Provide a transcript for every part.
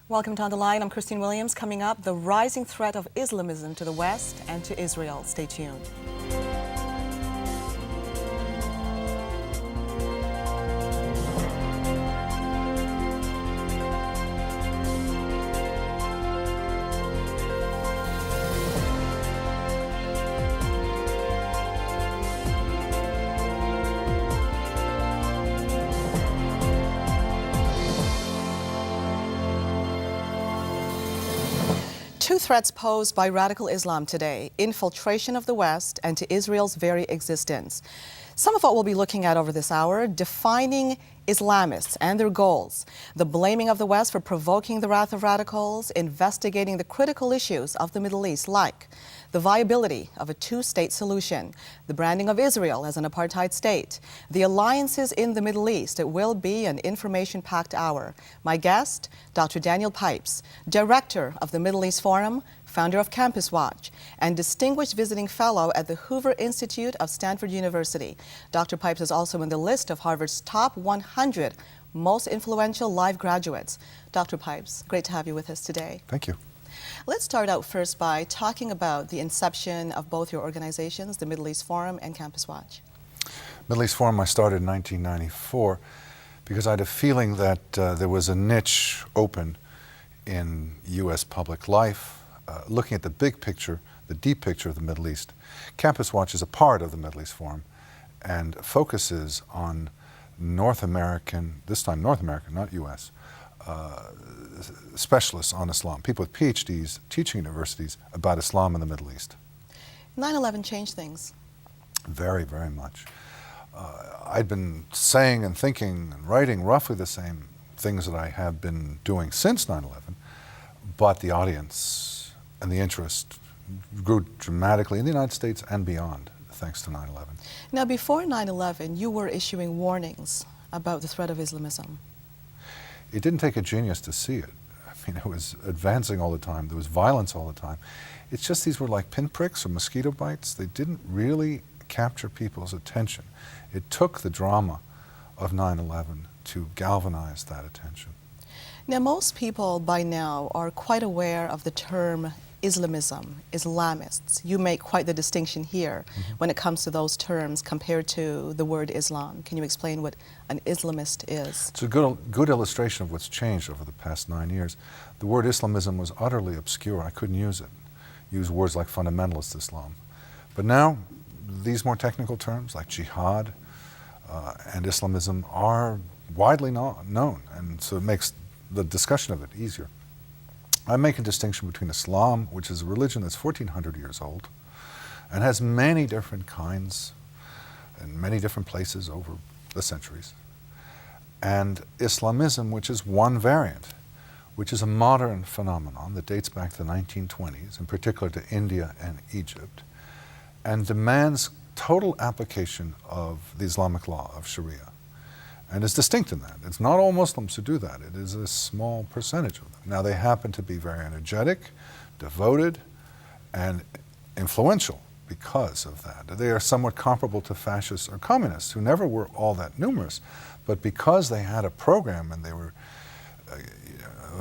Welcome to On the Line. I'm Christine Williams. Coming up, the rising threat of Islamism to the West and to Israel. Stay tuned. Two threats posed by radical Islam today: infiltration of the West and to Israel's very existence. Some of what we'll be looking at over this hour: defining Islamists and their goals, the blaming of the West for provoking the wrath of radicals, investigating the critical issues of the Middle East, like the viability of a two-state solution, the branding of Israel as an apartheid state, the alliances in the Middle East. It will be an information-packed hour. My guest, Dr. Daniel Pipes, director of the Middle East Forum, founder of Campus Watch, and distinguished visiting fellow at the Hoover Institute of Stanford University. Dr. Pipes is also in the list of Harvard's top 100 most influential live graduates. Dr. Pipes, great to have you with us today. Thank you. Let's start out first by talking about the inception of both your organizations, the Middle East Forum and Campus Watch. Middle East Forum I started in 1994 because I had a feeling that there was a niche open in U.S. public life, looking at the big picture, the deep picture of the Middle East. Campus Watch is a part of the Middle East Forum and focuses on North American, this time North American, not U.S., specialists on Islam, people with PhDs teaching universities about Islam in the Middle East. 9/11 changed things. Very, very much. I'd been saying and thinking and writing roughly the same things that I have been doing since 9/11, but the audience and the interest grew dramatically in the United States and beyond, thanks to 9/11. Now, before 9/11, you were issuing warnings about the threat of Islamism. It didn't take a genius to see it. I mean, it was advancing all the time. There was violence all the time. It's just these were like pinpricks or mosquito bites. They didn't really capture people's attention. It took the drama of 9/11 to galvanize that attention. Now, most people by now are quite aware of the term Islamism, Islamists. You make quite the distinction here when it comes to those terms compared to the word Islam. Can you explain what an Islamist is? It's a good illustration of what's changed over the past 9 years. The word Islamism was utterly obscure. I couldn't use it. Use words like fundamentalist Islam. But now, these more technical terms like jihad and Islamism are widely known, and so it makes the discussion of it easier. I make a distinction between Islam, which is a religion that's 1,400 years old and has many different kinds in many different places over the centuries, and Islamism, which is one variant, which is a modern phenomenon that dates back to the 1920s, in particular to India and Egypt, and demands total application of the Islamic law of Sharia, and is distinct in that. It's not all Muslims who do that. It is a small percentage of them. Now, they happen to be very energetic, devoted, and influential because of that. They are somewhat comparable to fascists or communists, who never were all that numerous, but because they had a program and they were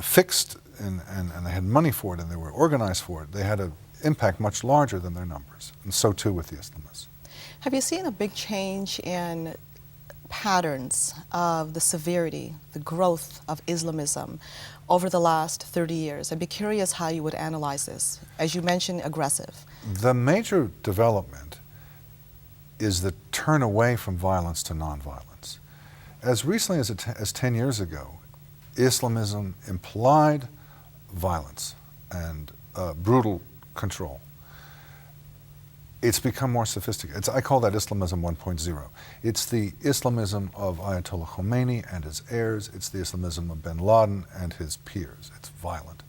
fixed and they had money for it and they were organized for it, they had an impact much larger than their numbers, and so too with the Islamists. Have you seen a big change in patterns of the severity, the growth of Islamism over the last 30 years? I'd be curious how you would analyze this. As you mentioned, aggressive. The major development is the turn away from violence to nonviolence. As recently as 10 years ago, Islamism implied violence and brutal control. It's become more sophisticated. I call that Islamism 1.0. It's the Islamism of Ayatollah Khomeini and his heirs. It's the Islamism of bin Laden and his peers. It's violent.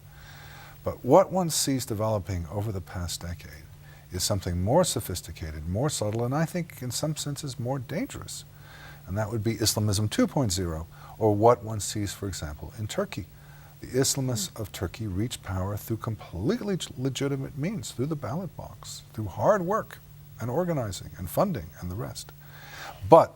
But what one sees developing over the past decade is something more sophisticated, more subtle, and I think in some senses more dangerous. And that would be Islamism 2.0, or what one sees, for example, in Turkey. The Islamists of Turkey reached power through completely legitimate means, through the ballot box, through hard work and organizing and funding and the rest. But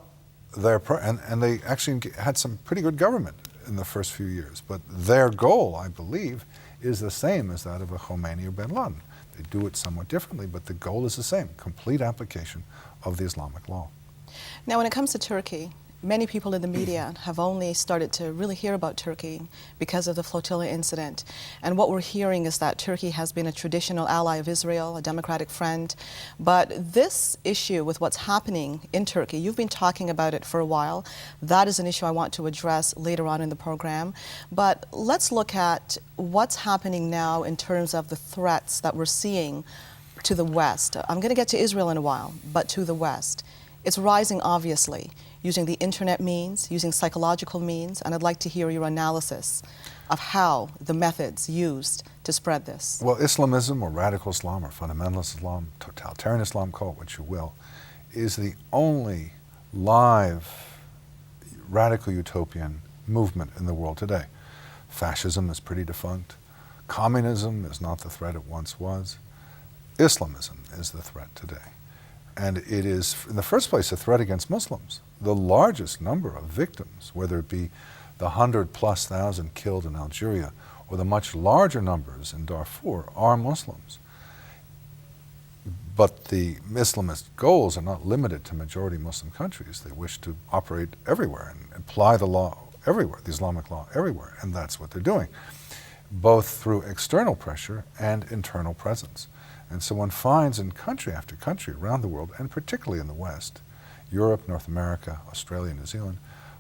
they actually had some pretty good government. in the first few years. But their goal, I believe, is the same as that of a Khomeini or bin Laden. They do it somewhat differently, but the goal is the same, complete application of the Islamic law. Now, when it comes to Turkey, many people in the media have only started to really hear about Turkey because of the flotilla incident. And what we're hearing is that Turkey has been a traditional ally of Israel, a democratic friend. But this issue with what's happening in Turkey, you've been talking about it for a while. That is an issue I want to address later on in the program. But let's look at what's happening now in terms of the threats that we're seeing to the West. I'm going to get to Israel in a while, but to the West. It's rising, obviously, using the internet means, using psychological means, and I'd like to hear your analysis of how the methods used to spread this. Well, Islamism, or radical Islam, or fundamentalist Islam, totalitarian Islam, call it what you will, is the only live radical utopian movement in the world today. Fascism is pretty defunct. Communism is not the threat it once was. Islamism is the threat today. And it is, in the first place, a threat against Muslims. The largest number of victims, whether it be the 100,000+ killed in Algeria or the much larger numbers in Darfur, are Muslims. But the Islamist goals are not limited to majority Muslim countries. They wish to operate everywhere and apply the law everywhere, the Islamic law everywhere, and that's what they're doing, both through external pressure and internal presence. And so one finds in country after country around the world, and particularly in the West, Europe, North America, Australia, New Zealand,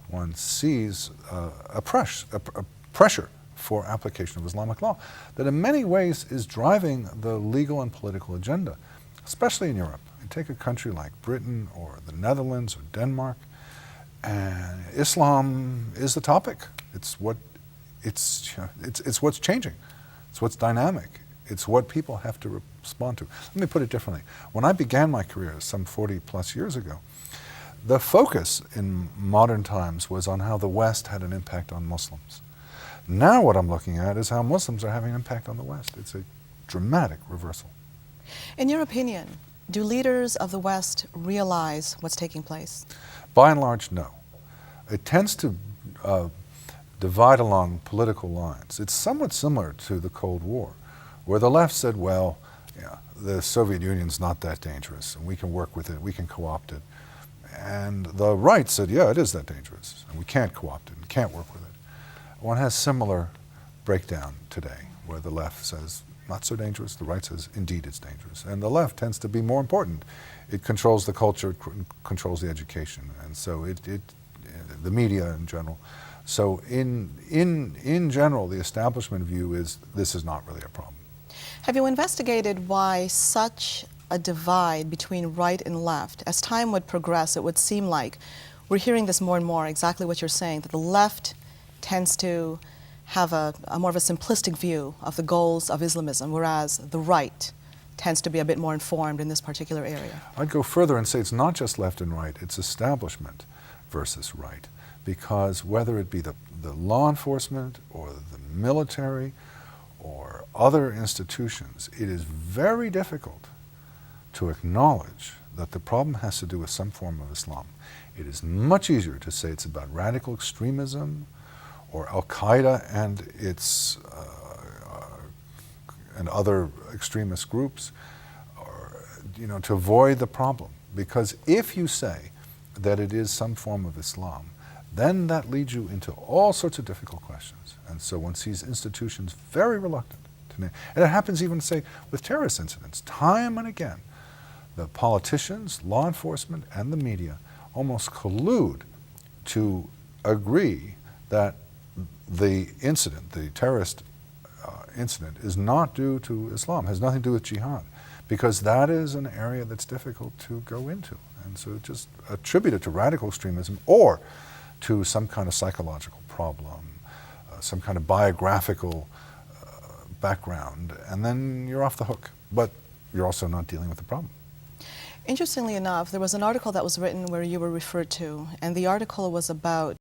one sees a pressure for application of Islamic law that in many ways is driving the legal and political agenda, especially in Europe. You take a country like Britain or the Netherlands or Denmark, and Islam is the topic. It's what's changing. It's what's dynamic. It's what people have to respond to. Let me put it differently. When I began my career some 40+ years ago, the focus in modern times was on how the West had an impact on Muslims. Now what I'm looking at is how Muslims are having an impact on the West. It's a dramatic reversal. In your opinion, do leaders of the West realize what's taking place? By and large, no. It tends to divide along political lines. It's somewhat similar to the Cold War, where the left said, well, yeah, the Soviet Union's not that dangerous, and we can work with it, we can co-opt it. And the right said, yeah, it is that dangerous, and we can't co-opt it, and can't work with it. One has similar breakdown today, where the left says, not so dangerous, the right says, indeed it's dangerous. And the left tends to be more important. It controls the culture, it controls the education, and so the media in general. So in general, the establishment view is this is not really a problem. Have you investigated why such a divide between right and left? As time would progress, it would seem like we're hearing this more and more, exactly what you're saying, that the left tends to have a more of a simplistic view of the goals of Islamism, whereas the right tends to be a bit more informed in this particular area. I'd go further and say it's not just left and right, it's establishment versus right. Because whether it be the law enforcement or the military or other institutions, it is very difficult to acknowledge that the problem has to do with some form of Islam. It is much easier to say it's about radical extremism or Al-Qaeda and its and other extremist groups, or to avoid the problem. Because if you say that it is some form of Islam, then that leads you into all sorts of difficult questions. And so one sees institutions very reluctant to name. And it happens even, say, with terrorist incidents. Time and again, the politicians, law enforcement, and the media almost collude to agree that the incident, the terrorist incident, is not due to Islam, has nothing to do with jihad, because that is an area that's difficult to go into. And so just attribute it to radical extremism or to some kind of psychological problem, some kind of biographical background, and then you're off the hook. But you're also not dealing with the problem. Interestingly enough, there was an article that was written where you were referred to, and the article was about